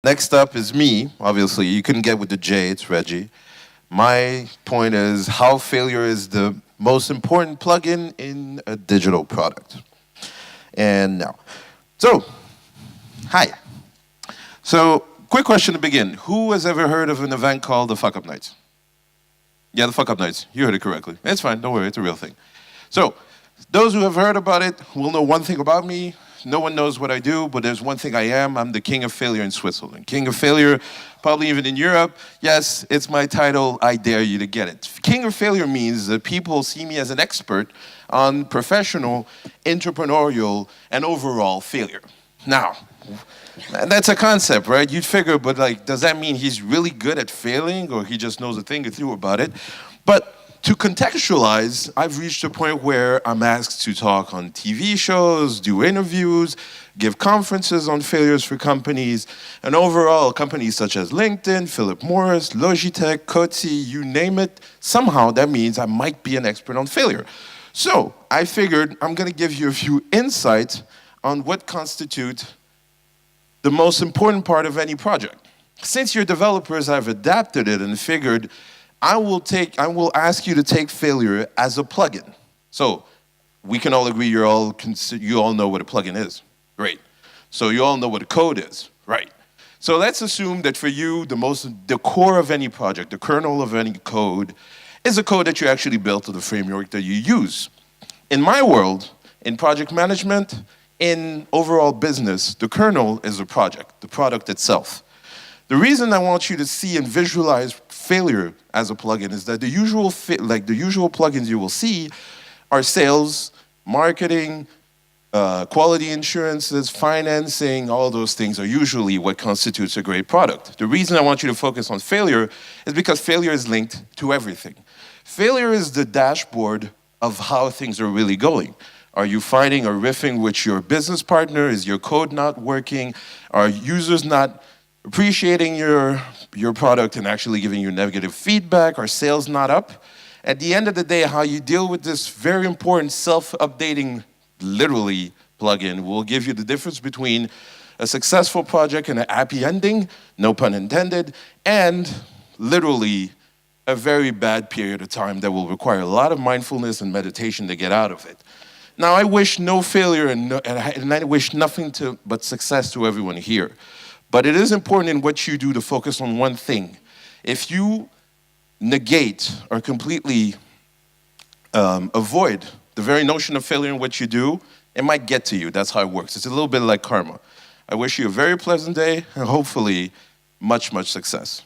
Next up is me. Obviously, you couldn't get with the J, it's Reggie. My point is how failure is the most important plugin in a digital product. And now, so, hi. So, quick question to begin. Who has ever heard of an event called the Fuck Up Nights? Yeah, the Fuck Up Nights. You heard it correctly. It's fine, don't worry, it's a real thing. So, those who have heard about it will know one thing about me. No one knows what I do, but there's one thing I am. I'm the king of failure in Switzerland. King of failure, probably even in Europe. Yes, it's my title. I dare you to get it. King of failure means that people see me as an expert on professional, entrepreneurial, and overall failure. Now, that's a concept, right? You'd figure, but like, does that mean he's really good at failing or he just knows a thing or two about it? But to contextualize, I've reached a point where I'm asked to talk on TV shows, do interviews, give conferences on failures for companies, and overall, companies such as LinkedIn, Philip Morris, Logitech, Coty, you name it, somehow that means I might be an expert on failure. So I figured I'm going to give you a few insights on what constitutes the most important part of any project. Since you're developers, I've adapted it and figured I will ask you to take failure as a plugin. So we can all agree you all know what a plugin is. Great. So you all know what a code is. Right. So let's assume that for you, the core of any project, the kernel of any code, is a code that you actually built or the framework that you use. In my world, in project management, in overall business, the kernel is the product itself. The reason I want you to see and visualize failure as a plugin is that the usual plugins you will see are sales, marketing, quality insurances, financing, all those things are usually what constitutes a great product. The reason I want you to focus on failure is because failure is linked to everything. Failure is the dashboard of how things are really going. Are you fighting or riffing with your business partner? Is your code not working? Are users not appreciating your product and actually giving you negative feedback? Are sales not up? At the end of the day, how you deal with this very important self-updating, literally, plugin will give you the difference between a successful project and a happy ending, no pun intended, and literally a very bad period of time that will require a lot of mindfulness and meditation to get out of it. Now, I wish no failure and I wish nothing but success to everyone here. But it is important in what you do to focus on one thing. If you negate or completely avoid the very notion of failure in what you do, it might get to you. That's how it works. It's a little bit like karma. I wish you a very pleasant day and hopefully much, much success.